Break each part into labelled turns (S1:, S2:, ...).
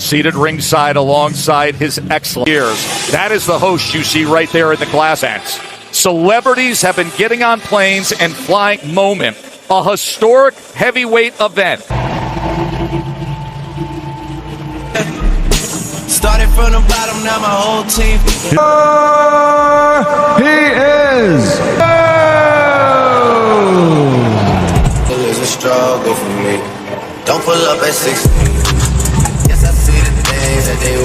S1: seated ringside alongside his excellent years. That is the host you see right there in the glass ends. Celebrities have been getting on planes and flying. Moment, a historic heavyweight event.
S2: Started from the bottom, now my whole team.
S3: He is.
S2: It was a struggle for me. Don't pull up at 16. Yes, I see the things that they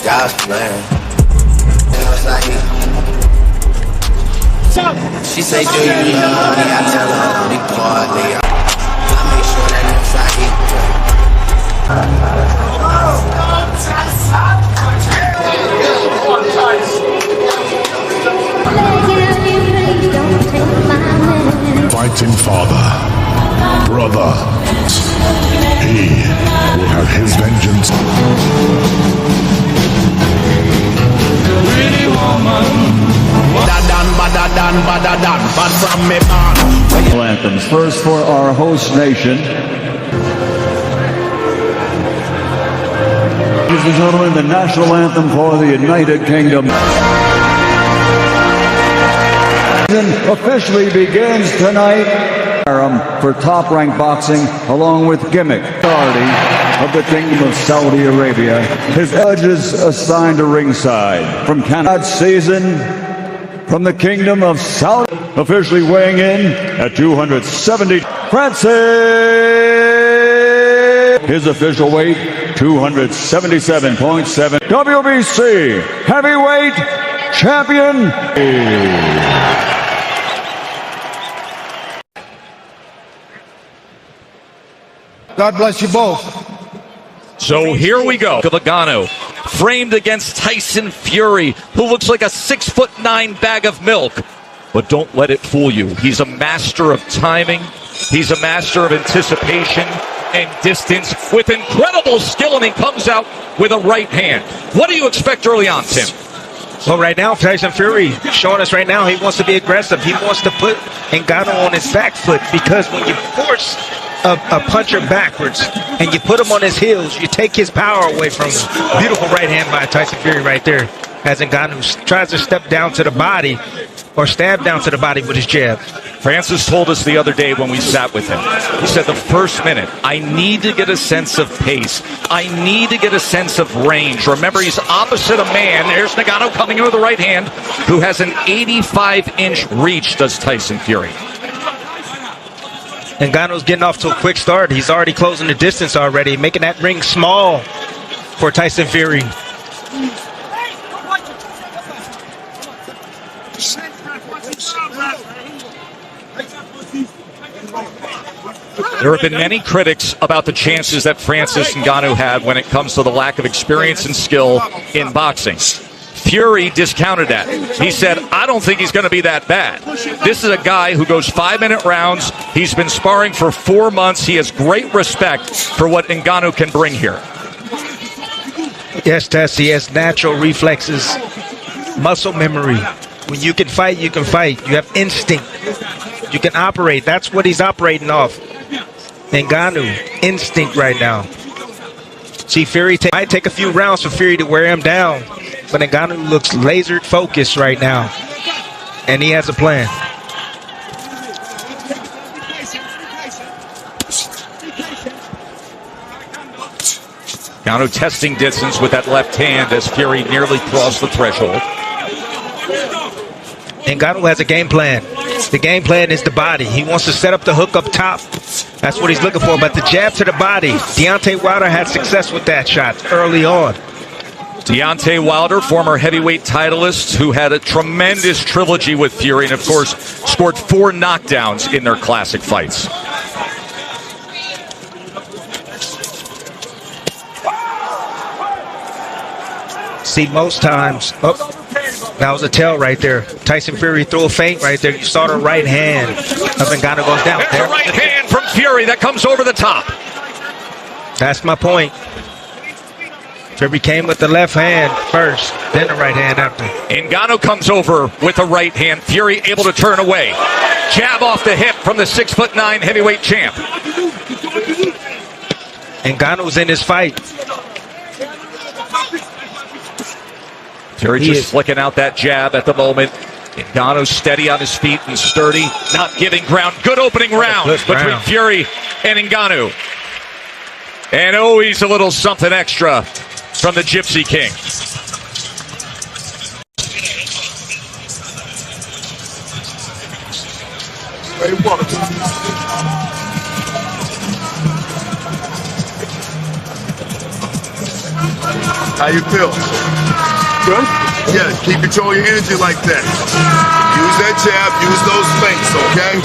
S2: God's plan. She say, do you love me? I tell her only partly. I make sure that
S4: Fighting father, brother, he will have his vengeance.
S5: Pretty woman, but from me
S3: Anthems first for our host nation. Ladies and gentlemen, the national anthem for the United Kingdom officially begins tonight. For top-ranked boxing, along with Gimmick, authority of the Kingdom of Saudi Arabia. His judges assigned to ringside from Canada season from the Kingdom of Saudi, officially weighing in at 270. Francis, his official weight 277.7. WBC heavyweight champion.
S6: God bless you both.
S1: So here we go. Nganou, framed against Tyson Fury, who looks like a 6'9" bag of milk. But don't let it fool you. He's a master of timing. He's a master of anticipation and distance with incredible skill, and he comes out with a right hand. What do you expect early on, Tim?
S7: Well, right now, Tyson Fury showing us right now he wants to be aggressive. He wants to put Nganou on his back foot, because when you force a puncher backwards and you put him on his heels, you take his power away from him. Beautiful right hand by Tyson Fury right there, as Nganou tries to step down to the body or stab down to the body with his jab.
S1: Francis told us the other day when we sat with him, he said the first minute, I need to get a sense of pace. I need to get a sense of range. Remember, he's opposite a man. There's Nganou coming in with the right hand, who has an 85-inch reach, does Tyson Fury.
S7: Ngannou's getting off to a quick start. He's already closing the distance already, making that ring small for Tyson Fury.
S1: There have been many critics about the chances that Francis Nganou had when it comes to the lack of experience and skill in boxing. Fury discounted that. He said, I don't think he's going to be that bad. This is a guy who goes 5-minute rounds. He's been sparring for 4 months. He has great respect for what Nganou can bring here.
S7: Yes, Tess, he has natural reflexes, muscle memory. When you can fight, you can fight. You have instinct. You can operate. That's what he's operating off. Nganou, instinct right now. See, Fury might take a few rounds for Fury to wear him down, but Nganou looks laser focused right now, and he has a plan.
S1: Nganou testing distance with that left hand as Fury nearly crossed the threshold.
S7: Nganou has a game plan. The game plan is the body. He wants to set up the hook up top. That's what he's looking for. But the jab to the body, Deontay Wilder had success with that shot early on.
S1: Deontay Wilder, former heavyweight titleist, who had a tremendous trilogy with Fury and, of course, scored 4 knockdowns in their classic fights.
S7: See, most times, that was a tell right there. Tyson Fury threw a feint right there. You saw the right hand of Nganou goes down.
S1: There's a right hand from Fury that comes over the top.
S7: That's my point. Fury came with the left hand first, then the right hand after.
S1: Nganou comes over with a right hand. Fury able to turn away. Jab off the hip from the 6'9" heavyweight champ.
S7: Ngannou's in his fight.
S1: Fury just flicking out that jab at the moment. Ngannou steady on his feet and sturdy, not giving ground. Good opening round between Fury and Ngannou. And always a little something extra from the Gypsy King.
S8: How you feel? Good? Yeah, keep controlling your energy like that. Use that jab, use those feints, okay?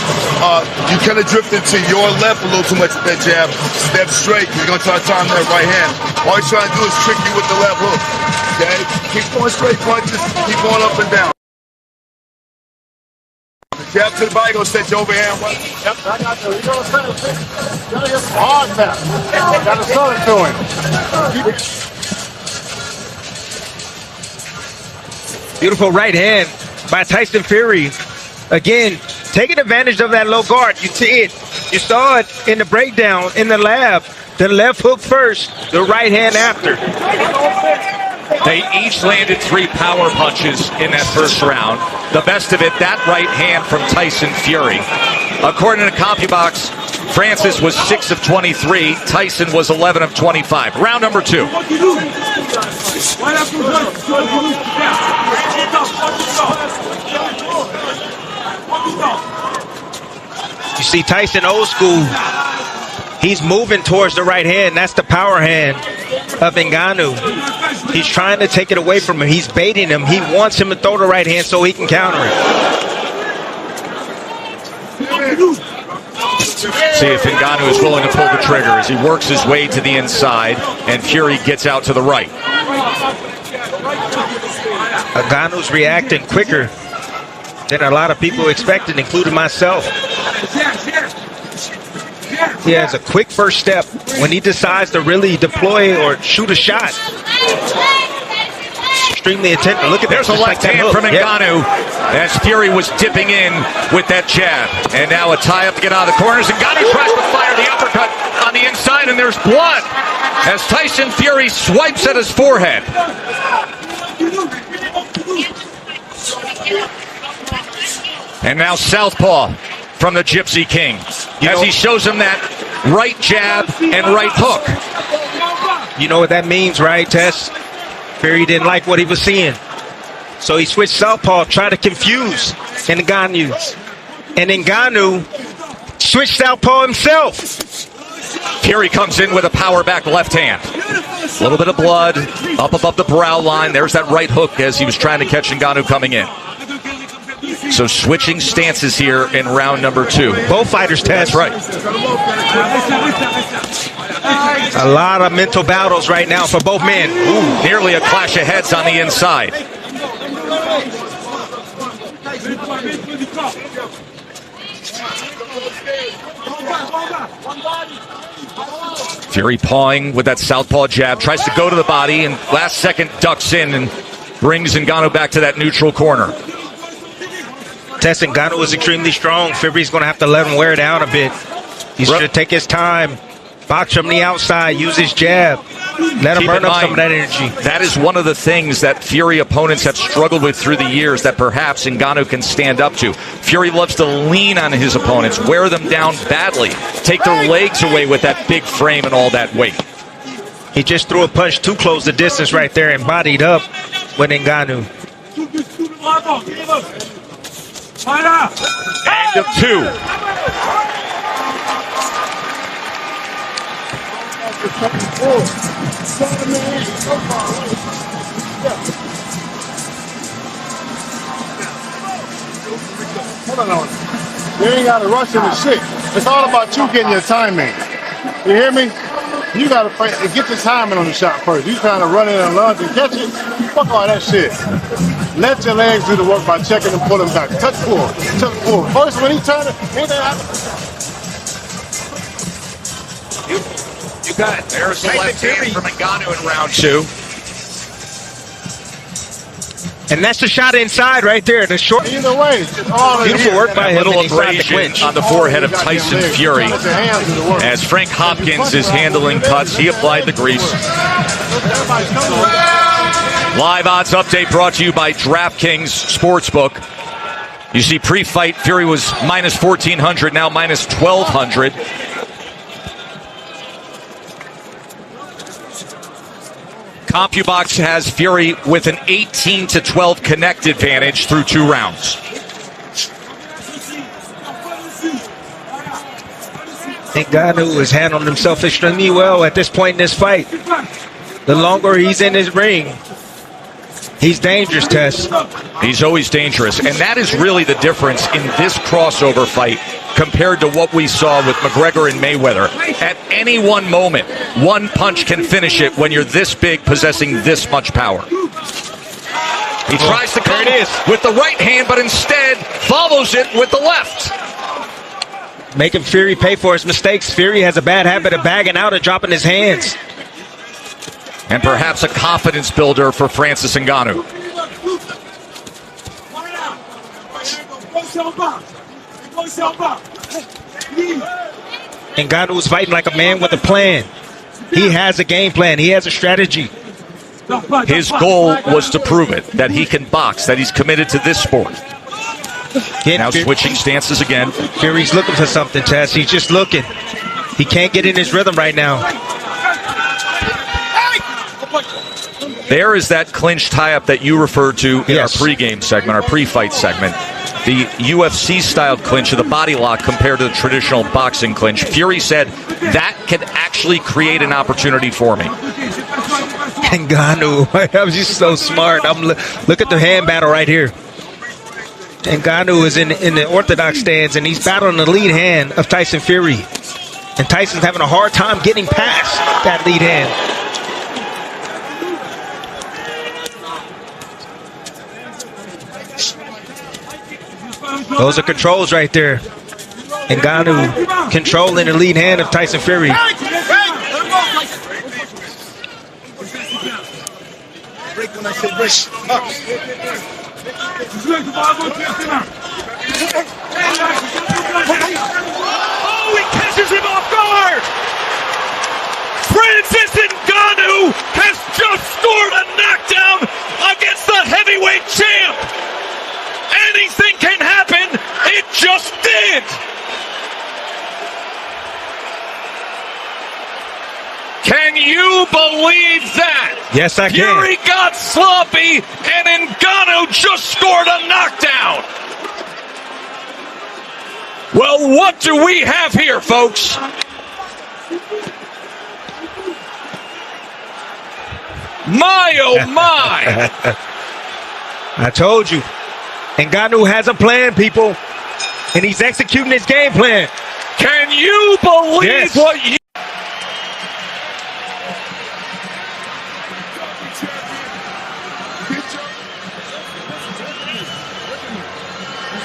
S8: You kind of drifted to your left a little too much with that jab. Step straight, you're going to try to time that right hand. All you're trying to do is trick you with the left hook, okay? Keep going straight punches, keep going up and down. The jab to the body, going to set your overhand.
S6: Yep, I got you. You know what I'm saying? You gotta hit some hard now. Got to sell it to him.
S7: Beautiful right hand by Tyson Fury. Again, taking advantage of that low guard. You see it. You saw it in the breakdown in the lab. The left hook first, the right hand after.
S1: They each landed 3 power punches in that first round. The best of it, that right hand from Tyson Fury. According to CompuBox, Francis was 6 of 23. Tyson was 11 of 25. Round number 2.
S7: You see Tyson old school. He's moving towards the right hand. That's the power hand of Ngannou. He's trying to take it away from him. He's baiting him. He wants him to throw the right hand so he can counter it.
S1: See if Ngannou is willing to pull the trigger as he works his way to the inside and Fury gets out to the right.
S7: Ngannou's reacting quicker than a lot of people expected, including myself. He has a quick first step when he decides to really deploy or shoot a shot. Extremely attentive. Look at that.
S1: There's a left hand from Ngannou as Fury was dipping in with that jab. And now a tie-up to get out of the corners. Ngannou tries to fire the uppercut on the inside, and there's blood as Tyson Fury swipes at his forehead. And now southpaw from the Gypsy King as he shows him that right jab and right hook.
S7: You know what that means, right, Tess? Fury didn't like what he was seeing. So he switched southpaw, tried to confuse Ngannou. And Ngannou switched southpaw himself.
S1: Fury comes in with a power back left hand. A little bit of blood up above the brow line. There's that right hook as he was trying to catch Ngannou coming in. So switching stances here in round number 2.
S7: Both fighters, Tess.
S1: That's right.
S7: A lot of mental battles right now for both men.
S1: Ooh, nearly a clash of heads on the inside. Fury pawing with that southpaw jab, tries to go to the body, and last second ducks in and brings Ngannou back to that neutral corner.
S7: Tess, Nganou is extremely strong. Fury's going to have to let him wear down a bit. He should take his time, box from the outside, use his jab, let him burn up some of that energy.
S1: That is one of the things that Fury opponents have struggled with through the years that perhaps Ngannou can stand up to. Fury loves to lean on his opponents, wear them down badly, take their legs away with that big frame and all that weight.
S7: He just threw a punch too close the distance right there and bodied up with Ngannou.
S1: End of 2.
S6: You ain't got to rush into shit. It's all about you getting your timing. You hear me? You got to get your timing on the shot first. You trying to run in and lunge and catch it? Fuck all that shit. Let your legs do the work by checking and pulling back. Touch forward. Touch forward. First, when he turns it, ain't that happen?
S1: You got it. There's the left hand from Ngannou in round 2.
S7: And that's the shot inside right there. The short.
S6: Either way, it's all
S7: beautiful work by him.
S1: A little abrasion on the forehead of Tyson Fury. As Frank Hopkins is handling cuts, he applied the grease. Live odds update brought to you by DraftKings Sportsbook. You see, pre-fight, Fury was minus 1,400, now minus 1,200. CompuBox has Fury with an 18-12 connect advantage through 2 rounds.
S7: Nganou has handled himself extremely well at this point in this fight. The longer he's in his ring, he's dangerous, Tess.
S1: He's always dangerous, and that is really the difference in this crossover fight compared to what we saw with McGregor and Mayweather. At any one moment, one punch can finish it when you're this big, possessing this much power. He tries to come with the right hand, but instead follows it with the left.
S7: Making Fury pay for his mistakes. Fury has a bad habit of bagging out and dropping his hands.
S1: And perhaps a confidence builder for Francis Nganou.
S7: Ngannou's fighting like a man with a plan. He has a game plan. He has a strategy.
S1: His goal was to prove it, that he can box, that he's committed to this sport. Now switching stances again.
S7: Fury's looking for something, Tess. He's just looking. He can't get in his rhythm right now.
S1: There is that clinch tie-up that you referred to in our pregame segment, our pre-fight segment. The UFC-styled clinch of the body lock compared to the traditional boxing clinch. Fury said that can actually create an opportunity for me.
S7: Nganou, that was just so smart. Look at the hand battle right here. Nganou is in the orthodox stance, and he's battling the lead hand of Tyson Fury. And Tyson's having a hard time getting past that lead hand. Those are controls right there. Nganou controlling the lead hand of Tyson Fury.
S9: Oh, he catches him off guard! Francis Nganou has just scored a knockdown against the heavyweight champ! Anything can happen! It just did! Can you believe that?
S7: Yes, I can.
S9: Fury got sloppy, and Nganou just scored a knockdown. Well, what do we have here, folks? My, oh my.
S7: I told you. Nganou has a plan, people. And he's executing his game plan.
S9: Can you believe what you...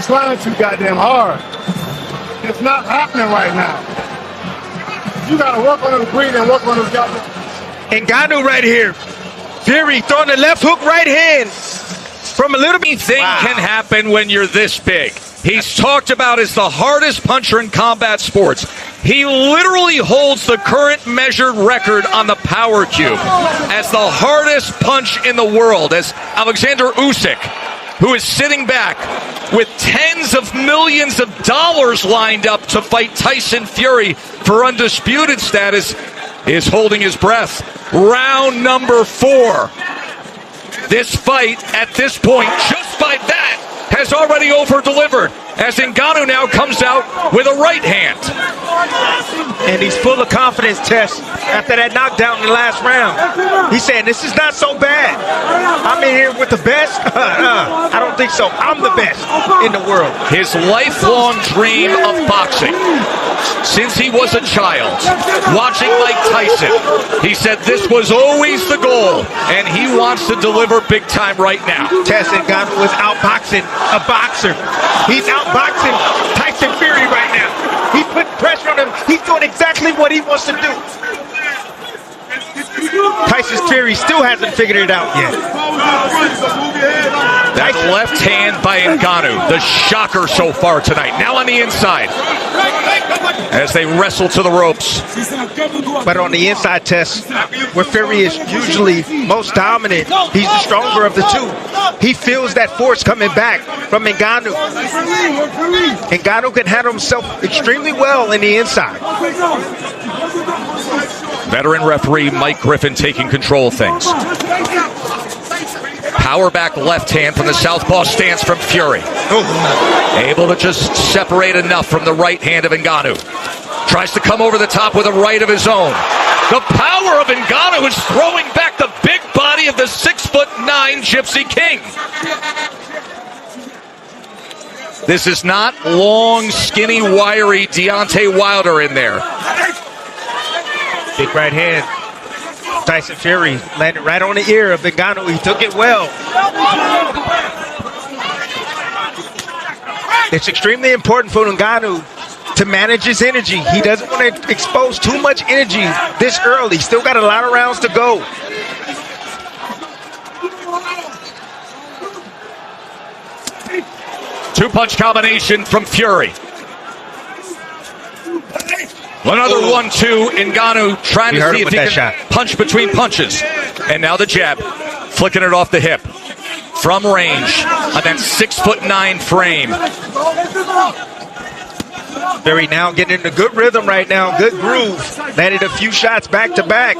S6: Trying too goddamn hard. It's not happening right now. You gotta work on his breathing and work on his goddamn.
S7: Nganou right here. Fury throwing the left hook right hand from a little bit.
S1: Anything can happen when you're this big. He's talked about as the hardest puncher in combat sports. He literally holds the current measured record on the power cube as the hardest punch in the world, as Alexander Usyk, who is sitting back with tens of millions of dollars lined up to fight Tyson Fury for undisputed status, is holding his breath. Round number 4. This fight, at this point, just by that, has already over-delivered, as Nganou now comes out with a right hand.
S7: And he's full of confidence, Tess, after that knockdown in the last round. He's saying, this is not so bad. I'm in here with the best. I don't think so. I'm the best in the world.
S1: His lifelong dream of boxing, since he was a child, watching Mike Tyson, he said this was always the goal, and he wants to deliver big time right now.
S7: Tess Nganou is outboxing a boxer. He's outboxing Tyson Fury right now. He's putting pressure on him. He's doing exactly what he wants to do. Tyson Tyson Fury still hasn't figured it out yet.
S1: That left hand by Nganou, the shocker so far tonight. Now on the inside as they wrestle to the ropes.
S7: But on the inside test, where Fury is usually most dominant, he's the stronger of the two. He feels that force coming back from Nganou. Nganou can handle himself extremely well in the inside.
S1: Veteran referee Mike Griffin taking control of things. Power back left hand from the southpaw stance from Fury. Able to just separate enough from the right hand of Nganou. Tries to come over the top with a right of his own. The power of Nganou is throwing back the big body of the 6'9" Gypsy King. This is not long, skinny, wiry Deontay Wilder in there.
S7: Big right hand. Tyson Fury landed right on the ear of Nganou. He took it well. It's extremely important for Nganou to manage his energy. He doesn't want to expose too much energy this early. Still got a lot of rounds to go.
S1: Two-punch combination from Fury. Another 1-2. Ngannou trying to see if he can punch between punches. And now the jab. Flicking it off the hip. From range on that 6'9" frame.
S7: Fury now getting into good rhythm right now. Good groove. Landed a few shots back to back.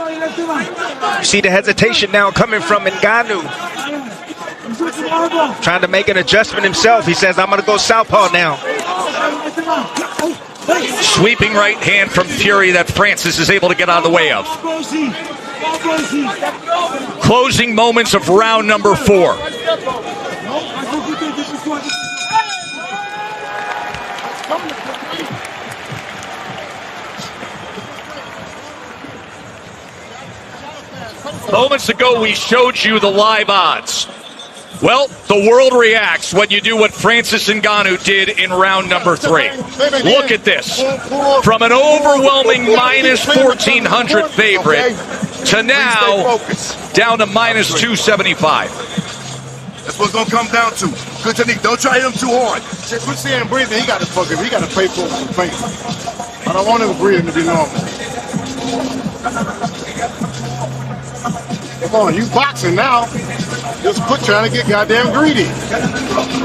S7: You see the hesitation now coming from Nganou. Trying to make an adjustment himself. He says, I'm going to go southpaw now.
S1: Sweeping right hand from Fury that Francis is able to get out of the way of. Closing moments of round number 4. Moments ago, we showed you the live odds. Well, the world reacts when you do what Francis Nganou did in round number 3. Look at this. From an overwhelming minus 1,400 favorite to now down to minus 275.
S8: That's what's going to come down to. Good technique. Don't try to hit him too hard.
S6: If we're seeing breathing, he got to fuck him. He got to pay for it. I don't want him breathing to be normal. Come on, you boxing now. Just quit trying to get goddamn greedy.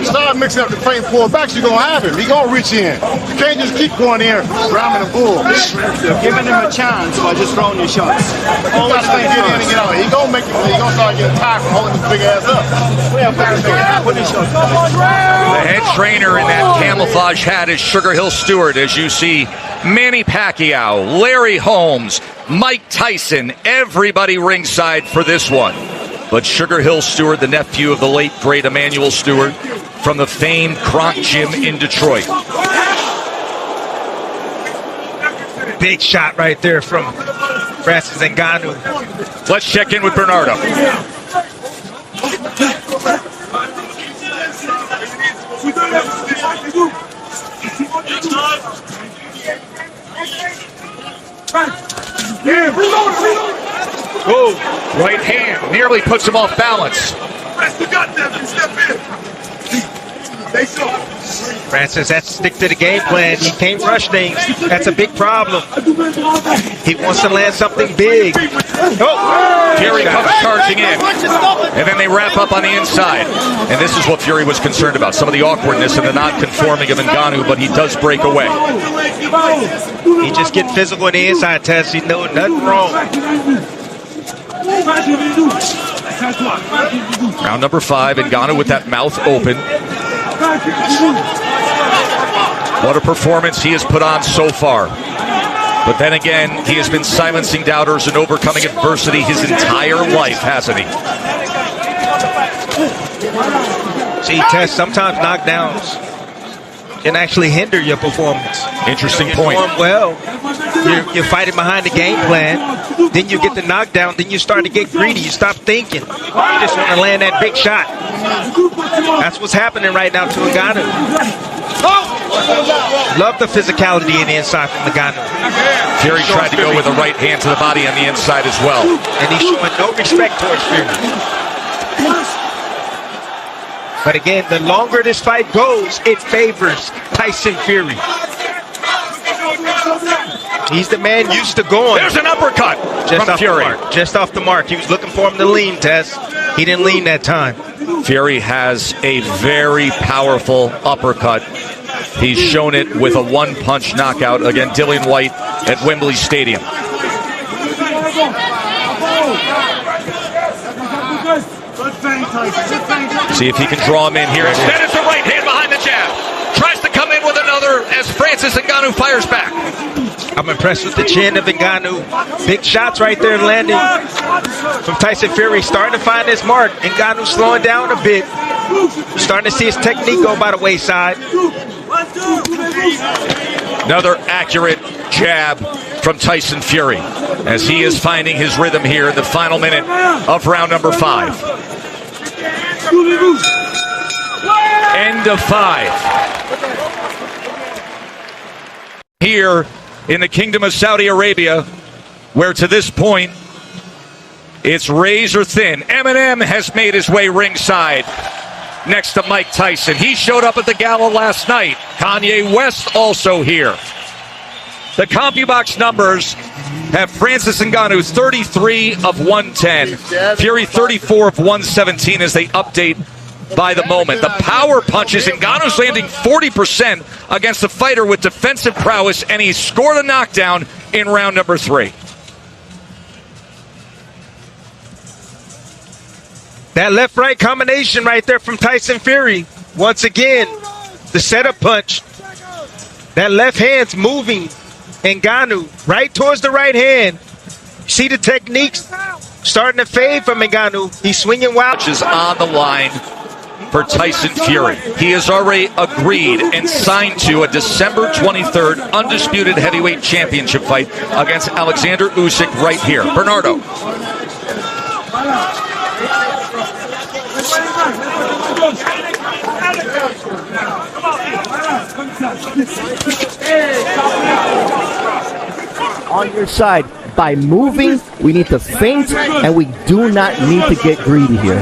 S6: Start mixing up the feint pull backs, you're going to have him. He's going to reach in. You can't just keep going in ramming the bull.
S10: You're giving him a chance by just throwing your shots.
S6: You got to get in and get out. He's going to make it. He's going to start getting tired from holding his big ass up.
S1: The head trainer in that camouflage hat is Sugar Hill Stewart, as you see Manny Pacquiao, Larry Holmes, Mike Tyson, everybody ringside for this one. But Sugar Hill Stewart, the nephew of the late, great Emmanuel Stewart, from the famed Kronk Gym in Detroit.
S7: Big shot right there from Francis Nganou.
S1: Let's check in with Bernardo. Whoa, right hand nearly puts him off balance.
S7: Francis has to stick to the game plan. He can't rush things. That's a big problem. He wants to land something big.
S1: Oh, Fury comes charging in. And then they wrap up on the inside. And this is what Fury was concerned about. Some of the awkwardness and the non-conforming of Nganou, but he does break away.
S7: He just get physical in the inside test. He's doing nothing wrong.
S1: Round number 5, Nganou with that mouth open. What a performance he has put on so far. But then again, he has been silencing doubters and overcoming adversity his entire life, hasn't he?
S7: See, Tess, sometimes knockdowns can actually hinder your performance.
S1: Interesting
S7: you
S1: point.
S7: Perform well, you're fighting behind the game plan. Then you get the knockdown. Then you start to get greedy. You stop thinking. You just want to land that big shot. That's what's happening right now to Nganou. Love the physicality in the inside from Nganou.
S1: Fury tried to go with a right hand to the body on the inside as well.
S7: And he's showing no respect towards Fury. But again, the longer this fight goes, it favors Tyson Fury. He's the man used to going.
S1: There's an uppercut
S7: just
S1: from
S7: off
S1: Fury.
S7: The mark. Just off the mark. He was looking for him to lean, Tess. He didn't lean that time.
S1: Fury has a very powerful uppercut. He's shown it with a one-punch knockout against Dillian White at Wembley Stadium. See if he can draw him in here. Instead, it's a right hand behind the jab. Tries to come in with another as Francis Nganou fires back.
S7: I'm impressed with the chin of Nganou. Big shots right there landing from Tyson Fury. Starting to find his mark. Nganou slowing down a bit. Starting to see his technique go by the wayside.
S1: Another accurate jab from Tyson Fury as he is finding his rhythm here in the final minute of round number 5. End of 5. Here in the Kingdom of Saudi Arabia, where to this point it's razor thin. Eminem has made his way ringside next to Mike Tyson. He showed up at the gala last night. Kanye West also here. The CompuBox numbers have Francis Nganou 33 of 110, Fury 34 of 117 as they update by the moment. The power punches, Ngannou's landing 40% against a fighter with defensive prowess, and he scored a knockdown in round number 3.
S7: That left-right combination right there from Tyson Fury. Once again, the setup punch. That left hand's moving Nganou right towards the right hand. See the techniques starting to fade from Nganou. He's swinging wild.
S1: Which is on the line for Tyson Fury. He has already agreed and signed to a December 23rd undisputed heavyweight championship fight against Alexander Usyk right here. Bernardo.
S11: On your side, by moving, we need to feint, and we do not need to get greedy here.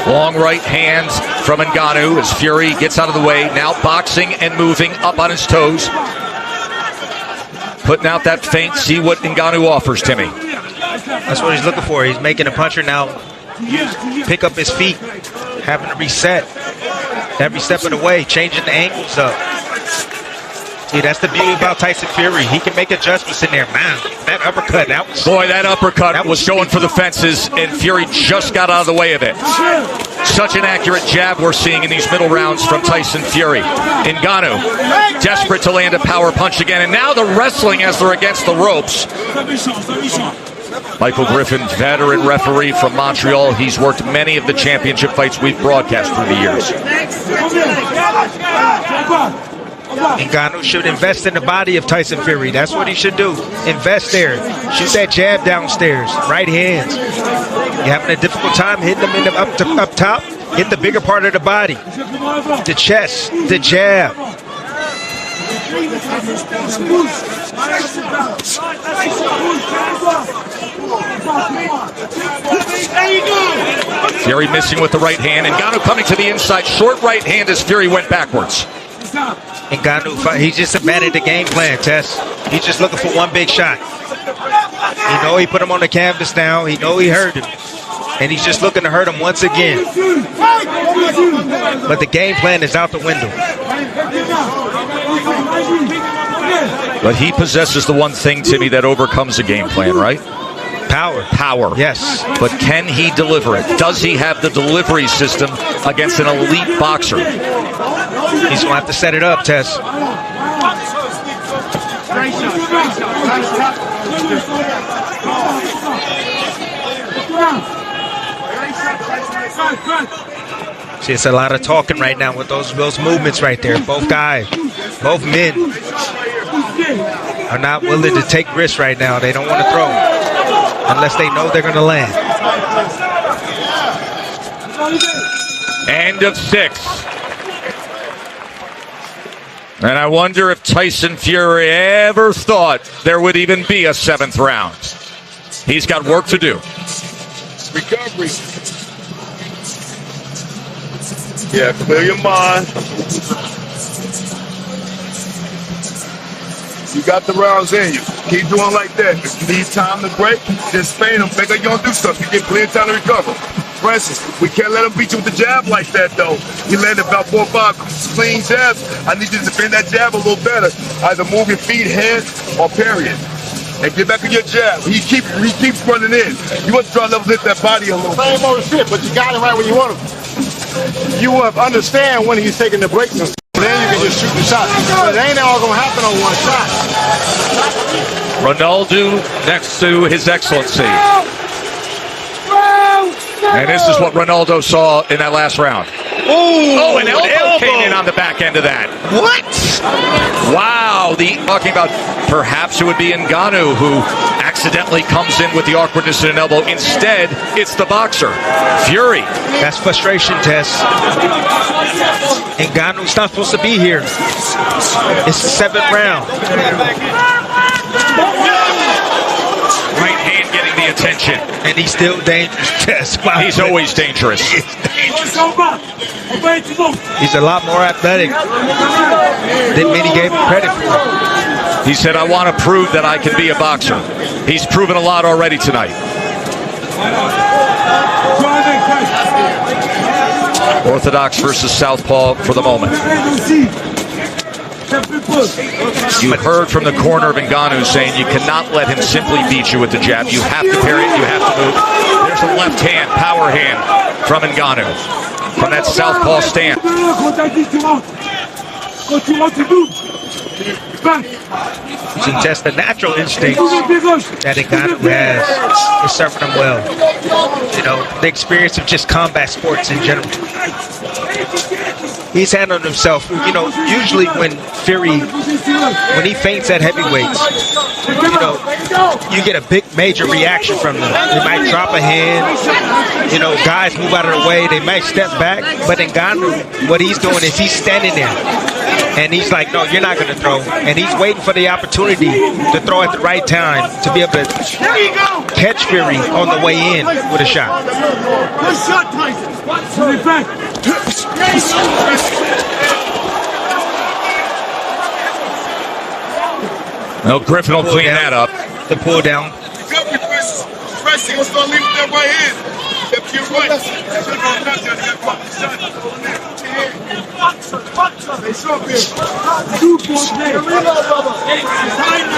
S1: Long right hands from Nganou as Fury gets out of the way. Now boxing and moving up on his toes. Putting out that feint. See what Nganou offers, Timmy.
S7: That's what he's looking for. He's making a puncher now pick up his feet, having to reset every step of the way, changing the angles up. See, that's the beauty about Tyson Fury. He can make adjustments in there. Man, that uppercut, that
S1: uppercut was going for the fences, and Fury just got out of the way of it. Such an accurate jab we're seeing in these middle rounds from Tyson Fury. Nganou, desperate to land a power punch again, and now the wrestling as they're against the ropes. Michael Griffin, veteran referee from Montreal. He's worked many of the championship fights we've broadcast through the years.
S7: Nganou should invest in the body of Tyson Fury. That's what he should do. Invest there. Shoot that jab downstairs. Right hands. You're having a difficult time hitting them in the up top. Hit the bigger part of the body. The chest. The jab.
S1: Fury missing with the right hand. Nganou coming to the inside. Short right hand as Fury went backwards.
S7: Nganou, he's just abandoned the game plan, Tess. He's just looking for one big shot. He know he put him on the canvas now. He know he hurt him. And he's just looking to hurt him once again. But the game plan is out the window.
S1: But he possesses the one thing, Timmy, that overcomes a game plan, right? Power.
S7: Yes.
S1: But can he deliver it? Does he have the delivery system against an elite boxer?
S7: He's going to have to set it up, Tess. See, it's a lot of talking right now with those movements right there. Both guys, both men are not willing to take risks right now. They don't want to throw. unless they know they're going to land.
S1: End of 6. And I wonder if Tyson Fury ever thought there would even be a 7th round. He's got work to do.
S8: Recovery. Yeah, clear your mind. You got the rounds in you. Keep doing like that. If you need time to break, just feign them. Think like you're going to do something. You get plenty of time to recover. Francis, we can't let him beat you with the jab like that, though. He landed about 4 or 5 clean jabs. I need you to defend that jab a little better. Either move your feet, head, or parry it. And get back on your jab. He keeps running in. You want to try to level hit that body a little bit.
S6: Same old shit, but you got him right where you want him. You will understand when he's taking the breaks and stuff. Then you can just shoot the shot. But it ain't all going to happen on one shot.
S1: Ronaldo next to His Excellency. And this is what Ronaldo saw in that last round.
S7: Oh,
S1: an elbow came in on the back end of that.
S7: What?
S1: Wow. Talking about perhaps it would be Nganou who accidentally comes in with the awkwardness in an elbow. Instead, it's the boxer, Fury.
S7: That's frustration, Tess. Ngannou's not supposed to be here. It's the 7th round.
S1: Right hand getting the attention.
S7: And he's still dangerous, Tess. Wow.
S1: He's always dangerous.
S7: He's a lot more athletic than many gave him credit for.
S1: He said, I want to prove that I can be a boxer. He's proven a lot already tonight. Orthodox versus Southpaw for the moment. You heard from the corner of Nganou saying you cannot let him simply beat you with the jab. You have to parry it. You have to move. There's a left hand, power hand from Nganou. From that southpaw stand.
S7: You can test the natural instincts that Nganou has is serving him well. You know, the experience of just combat sports in general. He's handled himself. You know, usually when Fury, when he feints at heavyweights, you know, you get a big major reaction from them. They might drop a hand. You know, guys move out of the way. They might step back. But Nganou, what he's doing is he's standing there. And he's like, no, you're not going to throw. And he's waiting for the opportunity to throw at the right time to be able to catch Fury on the way in with a shot.
S6: Good shot, Tyson.
S1: No, Griffin will clean that up.
S7: The pull down.
S8: Pressing, let's go leave with that right hand. If you're right.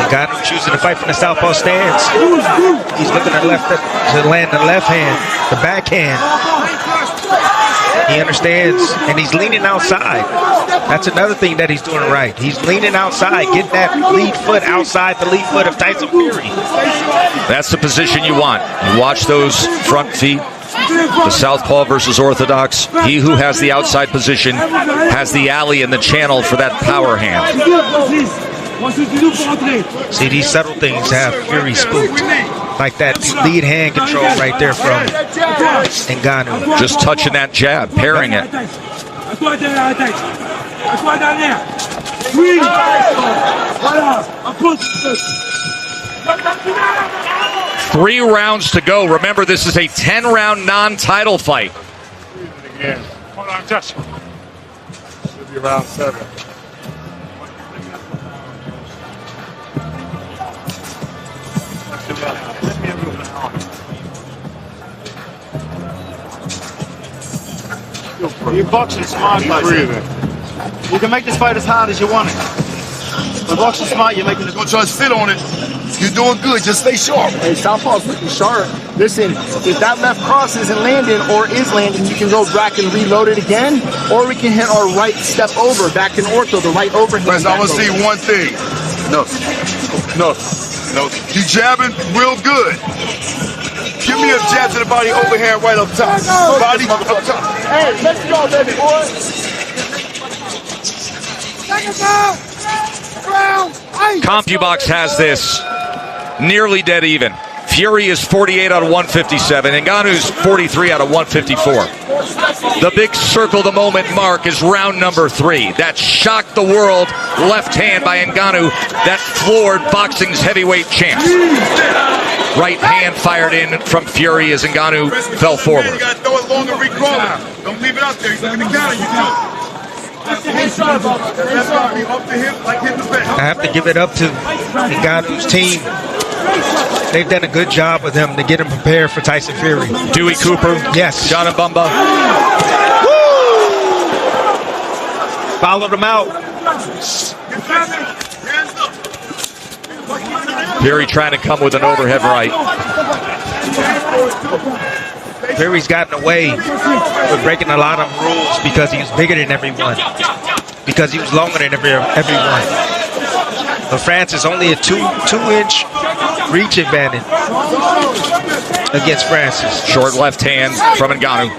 S7: Nganou choosing to fight from the southpaw stance. He's looking at left to land the left hand, the backhand. He understands, and he's leaning outside. That's another thing that he's doing right. He's leaning outside, getting that lead foot outside the lead foot of Tyson Fury.
S1: That's the position you want. You watch those front feet. The southpaw versus orthodox. He who has the outside position has the alley and the channel for that power hand.
S7: See, these subtle things have Fury spooked. Like that lead hand control right there from Nganou.
S1: Just touching that jab, parrying it. 3 rounds to go. Remember, this is a 10-round non-title fight.
S6: Hold on, touch. Should be round 7.
S10: You boxing smart, Tyson. You can make this fight as hard as you want it. But boxing smart, you're making this.
S8: Don't try to sit on it. You're doing good. Just stay sharp.
S10: Hey, Southpaw's looking sharp. Listen, if that left cross isn't landing or is landing, you can go back and reload it again, or we can hit our right step over, back in ortho, the right overhand.
S8: I want to see one thing. No. You jabbing real good. Give me a jab to the body, overhand right up top. Body up top.
S10: Hey, let's go, baby boy.
S1: CompuBox has this nearly dead even. Fury is 48 out of 157. Ngannou's 43 out of 154. The big circle the moment mark is round number 3. That shocked the world left hand by Ngannou that floored boxing's heavyweight champs. Right hand fired in from Fury as Ngannou fell forward.
S8: You gotta throw it long and recall it. Don't leave it out there. He's looking to counter you.
S7: I have to give it up to Ngannou's team. They've done a good job with him to get him prepared for Tyson Fury.
S1: Dewey Cooper.
S7: Yes.
S1: John Mbumba.
S7: Followed him out.
S1: Fury trying to come with an overhead right.
S7: Fury's gotten away with breaking a lot of rules because he was bigger than everyone. Because he was longer than everyone. But Francis only a 2-inch reach advantage against Francis.
S1: Short left hand from Ngannou.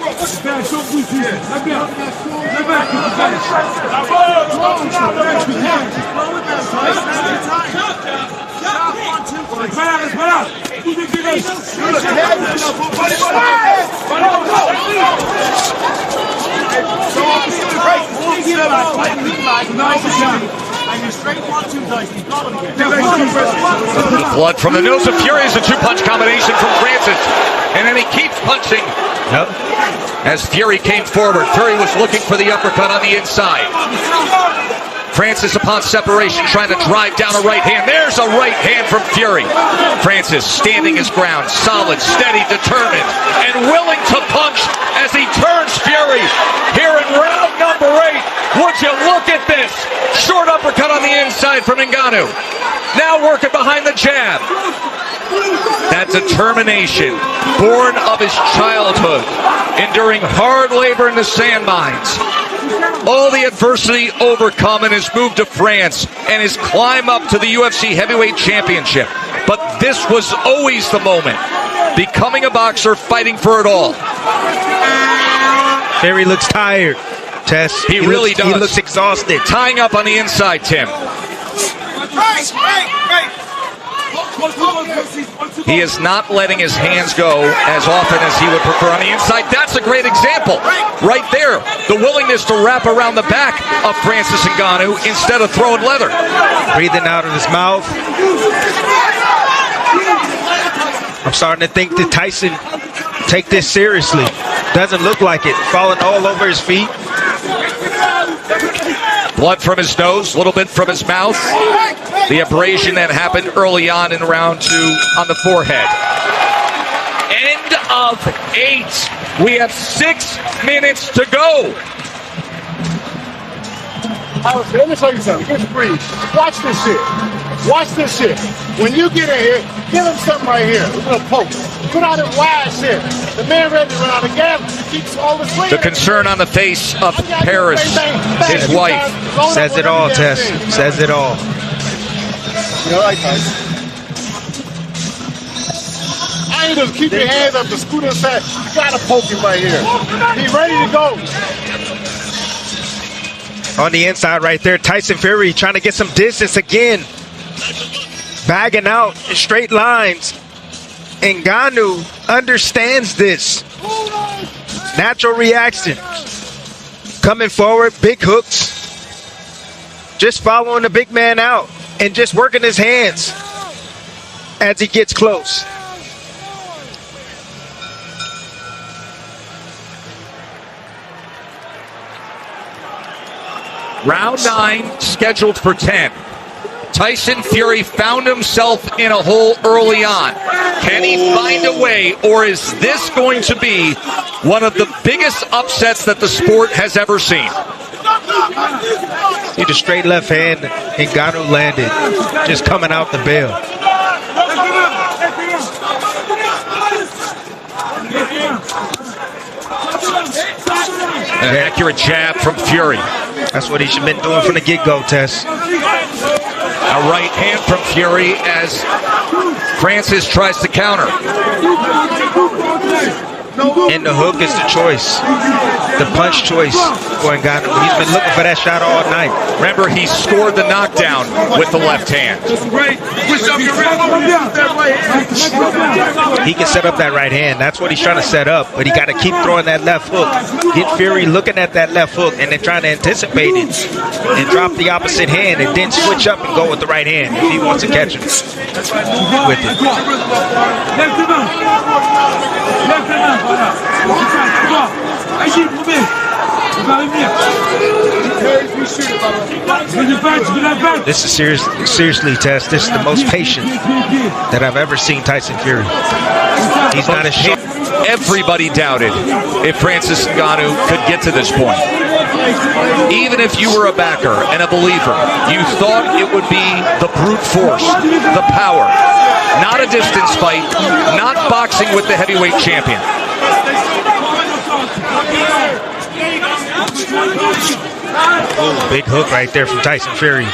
S1: Blood from the nose of Fury is a 2-punch combination from Francis. And then he keeps punching.
S7: Yep.
S1: As Fury came forward, Fury was looking for the uppercut on the inside. Francis, upon separation, trying to drive down a right hand. There's a right hand from Fury. Francis standing his ground, solid, steady, determined, and willing to punch as he turns Fury here in round number 8. Would you look at this? Short uppercut on the inside from Ngannou. Now working behind the jab. That determination, born of his childhood, enduring hard labor in the sand mines. All the adversity overcome in his move to France and his climb up to the UFC Heavyweight Championship. But this was always the moment. Becoming a boxer, fighting for it all.
S7: Fury looks tired, Tess.
S1: He really does.
S7: He looks exhausted.
S1: Tying up on the inside, Tim. He is not letting his hands go as often as he would prefer on the inside. That's a great example. Right there. The willingness to wrap around the back of Francis Ngannou instead of throwing leather.
S7: Breathing out of his mouth. I'm starting to think that Tyson take this seriously. Doesn't look like it. Falling all over his feet.
S1: Blood from his nose, a little bit from his mouth. The abrasion that happened early on in round 2 on the forehead. End of 8. We have 6 minutes to go.
S6: Let me tell you something. Just breathe. Watch this shit. Watch this shit. When you get in here, give him something right here. A little poke. Put out his wide shit. The man ready to run out of gas. He keeps all the swing.
S1: The concern on the face of Paris, his wife.
S7: Says it all, Tess. Says it all.
S6: You know, I ain't just keep your hands up to scoot inside. You gotta poke him right here. Be ready to go.
S7: On the inside right there, Tyson Fury trying to get some distance again. Bagging out in straight lines. Ngannou understands this. Natural reaction. Coming forward, big hooks. Just following the big man out and just working his hands as he gets close.
S1: Round 9 scheduled for 10. Tyson Fury found himself in a hole early on. Can he find a way, or is this going to be one of the biggest upsets that the sport has ever seen?
S7: See the straight left hand Ngannou landed, just coming out the bail.
S1: An accurate jab from Fury.
S7: That's what he should have been doing from the get-go, Tess.
S1: A right hand from Fury as Francis tries to counter.
S7: And the hook is the choice. The punch choice for Nganou. He's been looking for that shot all night.
S1: Remember, he scored the knockdown with the left hand.
S7: He can set up that right hand. That's what he's trying to set up. But he got to keep throwing that left hook. Get Fury looking at that left hook and then trying to anticipate it and drop the opposite hand and then switch up and go with the right hand if he wants to catch him with it. This is seriously, Tess. This is the most patient that I've ever seen Tyson Fury. He's not ashamed.
S1: Everybody doubted if Francis Nganou could get to this point. Even if you were a backer and a believer, you thought it would be the brute force, the power, not a distance fight, not boxing with the heavyweight champion.
S7: Ooh, big hook right there from Tyson Fury.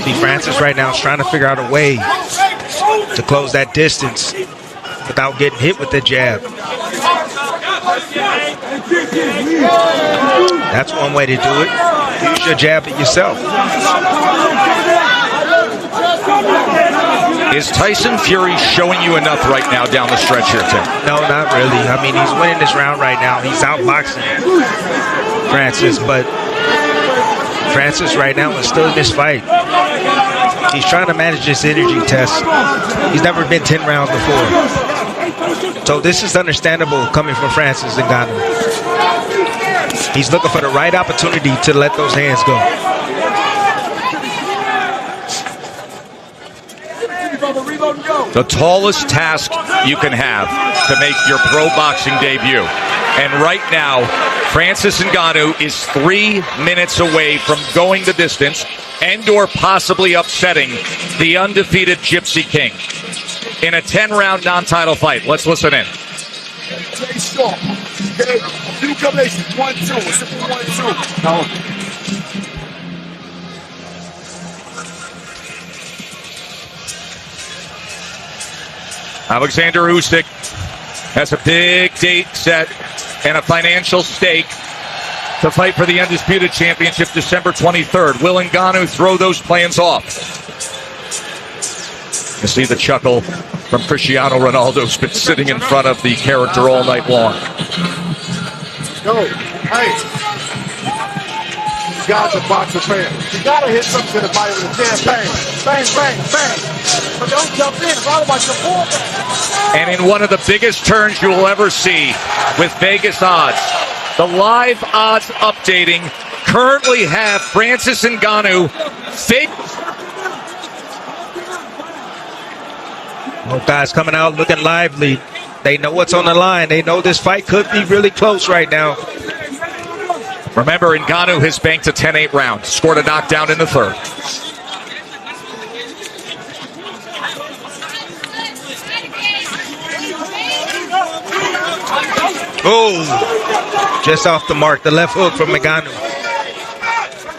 S7: See, Francis right now is trying to figure out a way to close that distance without getting hit with the jab. That's one way to do it. Use your jab at yourself.
S1: Is Tyson Fury showing you enough right now down the stretch here, Tim?
S7: No, not really. I mean, he's winning this round right now. He's outboxing Francis, but Francis right now is still in this fight. He's trying to manage this energy test. He's never been 10 rounds before. So this is understandable coming from Francis Nganou. He's looking for the right opportunity to let those hands go.
S1: The tallest task you can have to make your pro boxing debut. And right now, Francis Nganou is 3 minutes away from going the distance and or possibly upsetting the undefeated Gypsy King in a 10-round non-title fight. Let's listen in. Alexander Usyk has a big date set and a financial stake to fight for the Undisputed Championship December 23rd. Will Nganou throw those plans off? You see the chuckle from Cristiano Ronaldo, who's been sitting in front of the character all night long.
S6: Yo, hey. You guys are boxer fans. You gotta hit something to the body with a jam. Bang, bang, bang, bang. But don't jump in. It's all about your ball.
S1: And in one of the biggest turns you will ever see with Vegas odds, the live odds updating currently have Francis Nganou fake.
S7: Both guys coming out looking lively. They know what's on the line. They know this fight could be really close right now.
S1: Remember, Nganou has banked a 10-8 round, scored a knockdown in the third.
S7: Oh, just off the mark, the left hook from Nganou.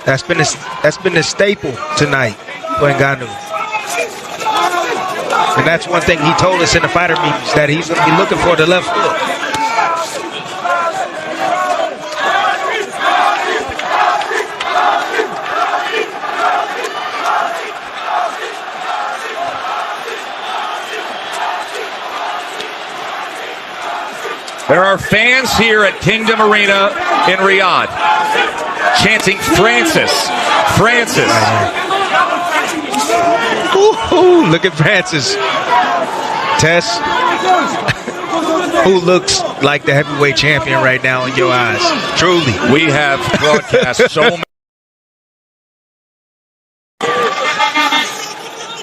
S7: That's been a staple tonight for Nganou. And that's one thing he told us in the fighter meetings, that he's going to be looking for the left hook.
S1: There are fans here at Kingdom Arena in Riyadh chanting Francis, Francis.
S7: Ooh, look at Francis. Tess, who looks like the heavyweight champion right now in your eyes? Truly.
S1: We have broadcast so many.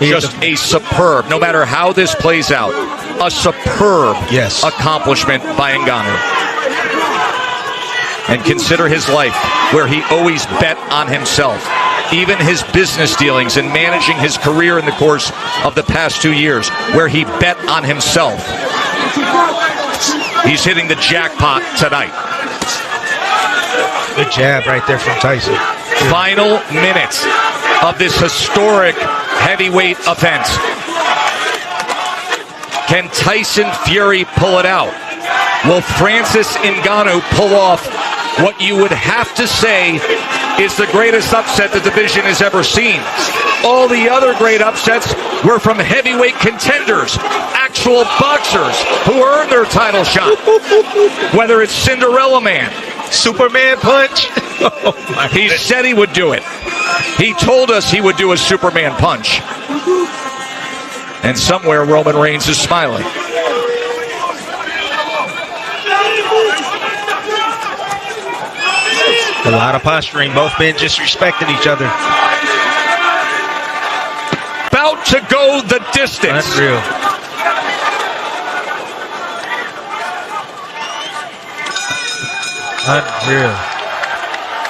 S1: Just a superb, no matter how this plays out, a superb accomplishment by Nganou. And consider his life, where he always bet on himself. Even his business dealings and managing his career in the course of the past 2 years, where he bet on himself. He's hitting the jackpot tonight.
S7: Good jab right there from Tyson.
S1: Final minutes of this historic heavyweight event. Can Tyson Fury pull it out? Will Francis Nganou pull off what you would have to say is the greatest upset the division has ever seen? All the other great upsets were from heavyweight contenders, actual boxers who earned their title shot. Whether it's Cinderella Man,
S7: Superman punch.
S1: He said he would do it. He told us he would do a Superman punch. And somewhere Roman Reigns is smiling.
S7: A lot of posturing. Both men just respecting each other.
S1: About to go the distance.
S7: Unreal. Unreal.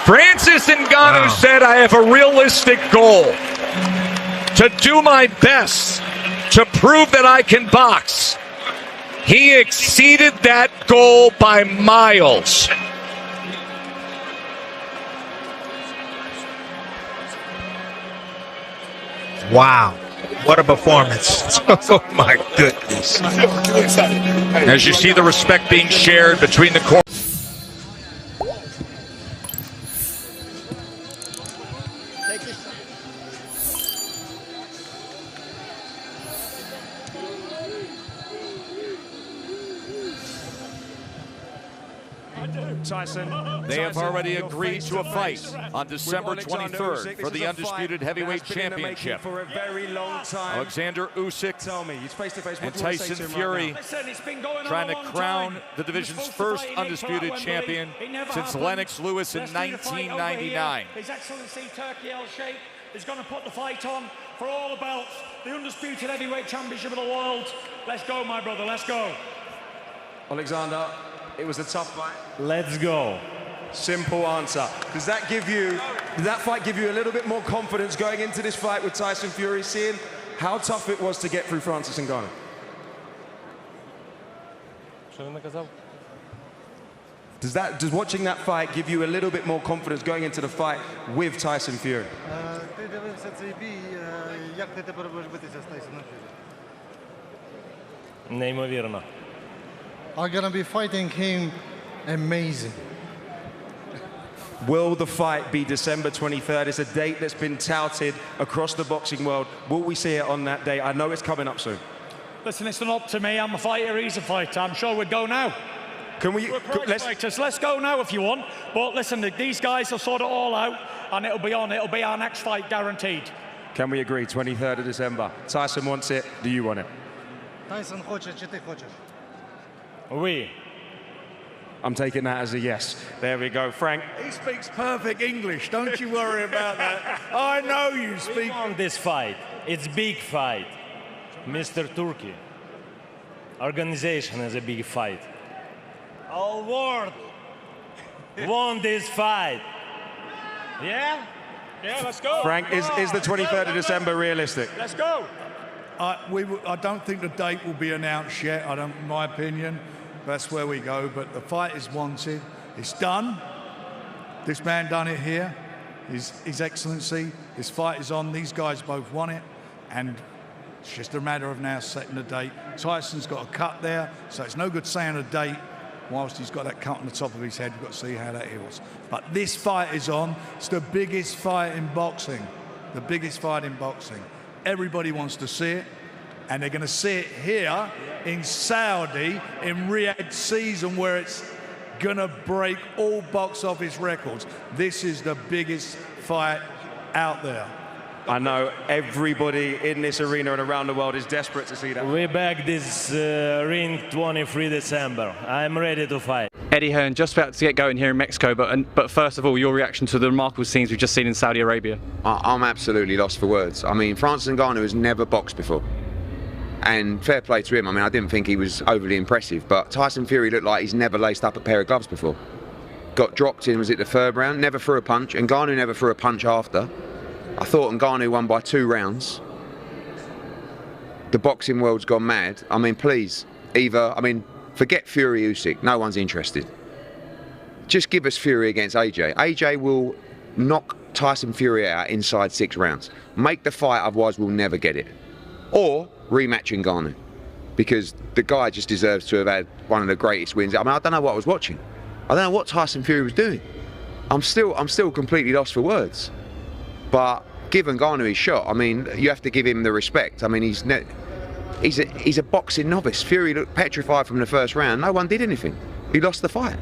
S1: Francis Nganou said, I have a realistic goal to do my best to prove that I can box. He exceeded that goal by miles.
S7: Wow. What a performance. Oh my goodness.
S1: As you see the respect being shared between the corners. They have already agreed to a fight on December 23rd for the undisputed heavyweight championship.
S12: For a very long time.
S1: Alexander Usyk and Tyson Fury trying to crown the division's first undisputed champion since Lennox Lewis in 1999.
S13: His Excellency Turkey El Sheikh is going to put the fight on for all the belts, the undisputed heavyweight championship of the world. Let's go, my brother, let's go.
S12: Alexander, it was a tough fight.
S13: Let's go.
S12: Simple answer. Does that fight give you a little bit more confidence going into this fight with Tyson Fury, seeing how tough it was to get through Francis Nganou? Does watching that fight give you a little bit more confidence going into the fight with Tyson Fury?
S13: Неймовірно.
S6: I'm gonna be fighting him amazing.
S12: Will the fight be December 23rd? It's a date that's been touted across the boxing world. Will we see it on that day? I know it's coming up soon.
S13: Listen, it's not up to me. I'm a fighter, he's a fighter. I'm sure we'd go now.
S12: Can we?
S13: Let's go now if you want. But listen, these guys will sort it all out, and it'll be on. It'll be our next fight, guaranteed.
S12: Can we agree? 23rd of December. Tyson wants it. Do you want it?
S6: Tyson хочет, чи ти хочеш?
S13: Oui.
S12: I'm taking that as a yes. There we go. Frank.
S14: He speaks perfect English. Don't you worry about that. I know you speak.
S13: On this fight, it's big fight. Mr. Turkey. Organization is a big fight. All world won this fight. Yeah? Yeah, let's go.
S12: Frank, is the 23rd of December realistic?
S13: Let's go.
S14: I don't think the date will be announced yet. In my opinion, that's where we go. But the fight is wanted. It's done. This man done it here. His Excellency. This fight is on. These guys both won it, and it's just a matter of now setting the date. Tyson's got a cut there, so it's no good saying a date whilst he's got that cut on the top of his head. We've got to see how that heals. But this fight is on. It's the biggest fight in boxing. The biggest fight in boxing. Everybody wants to see it, and they're going to see it here in Saudi, in Riyadh season, where it's going to break all box office records. This is the biggest fight out there.
S12: I know everybody in this arena and around the world is desperate to see that.
S13: We back this ring 23 December. I'm ready to fight.
S15: Eddie Hearn, just about to get going here in Mexico, but first of all, your reaction to the remarkable scenes we've just seen in Saudi Arabia.
S16: I'm absolutely lost for words. I mean, Francis Nganou has never boxed before. And fair play to him. I mean, I didn't think he was overly impressive, but Tyson Fury looked like he's never laced up a pair of gloves before. Got dropped in, was it the third round? Never threw a punch, and Nganou never threw a punch after. I thought Nganou won by 2 rounds. The boxing world's gone mad. I mean, please, forget Fury Usyk. No one's interested. Just give us Fury against AJ. AJ will knock Tyson Fury out inside 6 rounds. Make the fight, otherwise we'll never get it. Or rematch Nganou. because the guy just deserves to have had one of the greatest wins. I mean, I don't know what I was watching. I don't know what Tyson Fury was doing. I'm still completely lost for words. But given Ngannou his shot, I mean, you have to give him the respect. I mean, he's a boxing novice. Fury looked petrified from the first round. No one did anything. He lost the fight.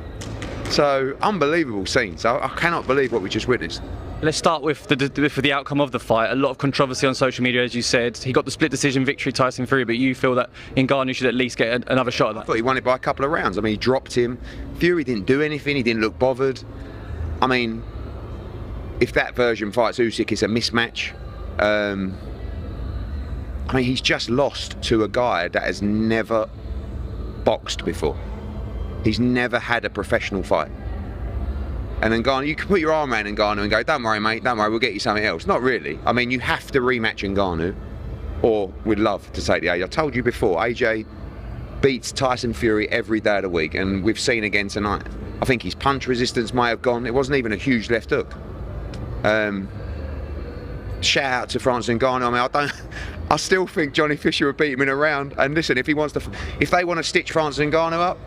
S16: So unbelievable scenes. I cannot believe what we just witnessed.
S15: Let's start with the outcome of the fight. A lot of controversy on social media, as you said. He got the split decision victory, Tyson Fury, but you feel that Ngannou should at least get another shot at that?
S16: I thought he won it by a couple of rounds. I mean, he dropped him. Fury didn't do anything. He didn't look bothered. I mean, if that version fights Usyk, it's a mismatch. I mean, he's just lost to a guy that has never boxed before. He's never had a professional fight. And then Ngannou, you can put your arm around Ngannou and go, don't worry, mate, don't worry, we'll get you something else. Not really. I mean, you have to rematch Ngannou, or we'd love to take the AJ. I told you before, AJ beats Tyson Fury every day of the week, and we've seen again tonight. I think his punch resistance might have gone. It wasn't even a huge left hook. Shout out to Francis Nganou. I mean, I still think Johnny Fisher would beat him in a round. And listen, if they want to stitch Francis Nganou up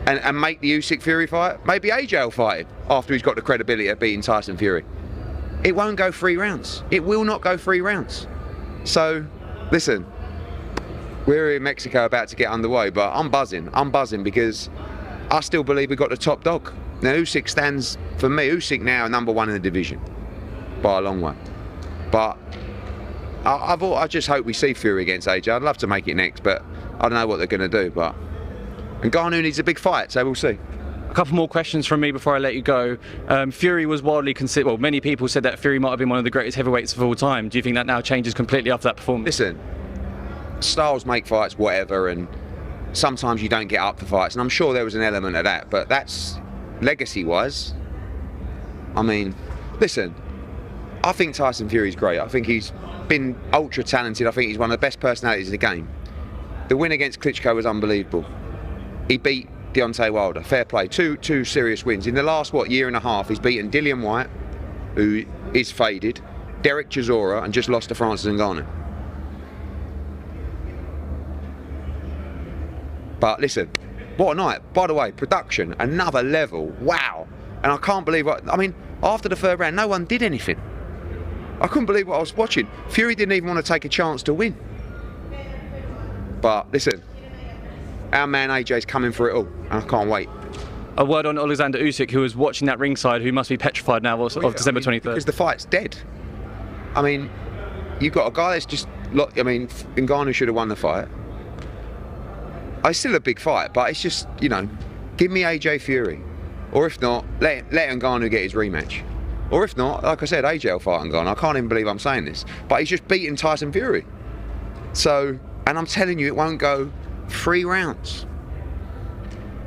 S16: and make the Usyk Fury fight, maybe AJ will fight him after he's got the credibility of beating Tyson Fury. It won't go 3 rounds. It will not go 3 rounds. So, listen, we're in Mexico about to get underway, but I'm buzzing. I'm buzzing because I still believe we've got the top dog. Now, Usyk stands, for me, Usyk now #1 in the division by a long way. But I just hope we see Fury against AJ. I'd love to make it next, but I don't know what they're going to do. But Ngannou needs a big fight, so we'll see.
S15: A couple more questions from me before I let you go. Fury was widely considered, well, many people said that Fury might have been one of the greatest heavyweights of all time. Do you think that now changes completely after that performance?
S16: Listen, styles make fights whatever, and sometimes you don't get up for fights, and I'm sure there was an element of that, but that's legacy-wise. I mean, listen, I think Tyson Fury's great. I think he's been ultra talented. I think he's one of the best personalities in the game. The win against Klitschko was unbelievable. He beat Deontay Wilder, fair play. Two serious wins. In the last, year and a half, he's beaten Dillian Whyte, who is faded, Derek Chisora, and just lost to Francis Ngannou. But listen, what a night. By the way, production, another level. Wow. And I can't believe I mean, after the third round, no one did anything. I couldn't believe what I was watching. Fury didn't even want to take a chance to win. But listen, our man AJ's coming for it all, and I can't wait.
S15: A word on Alexander Usyk, who was watching that ringside, who must be petrified now of December 23rd.
S16: Because the fight's dead. I mean, you've got a guy that's just, Ngannou should have won the fight. It's still a big fight, but it's just, give me AJ Fury. Or if not, let Ngannou get his rematch. Or if not, like I said, AJ will fight Ngannou. I can't even believe I'm saying this. But he's just beaten Tyson Fury. So, and I'm telling you, it won't go 3 rounds.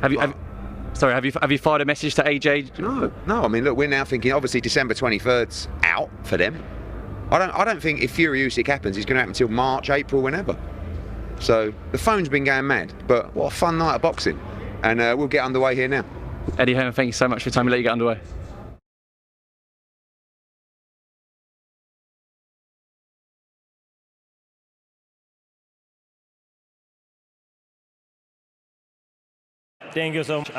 S15: Have you fired a message to AJ?
S16: No. I mean, look, we're now thinking, obviously, December 23rd's out for them. I don't think if Fury Usyk happens, it's going to happen until March, April, whenever. So the phone's been going mad. But what a fun night of boxing. And we'll get underway here now.
S15: Eddie Hearn, thank you so much for your time. We'll let you get underway.
S17: Thank you so much.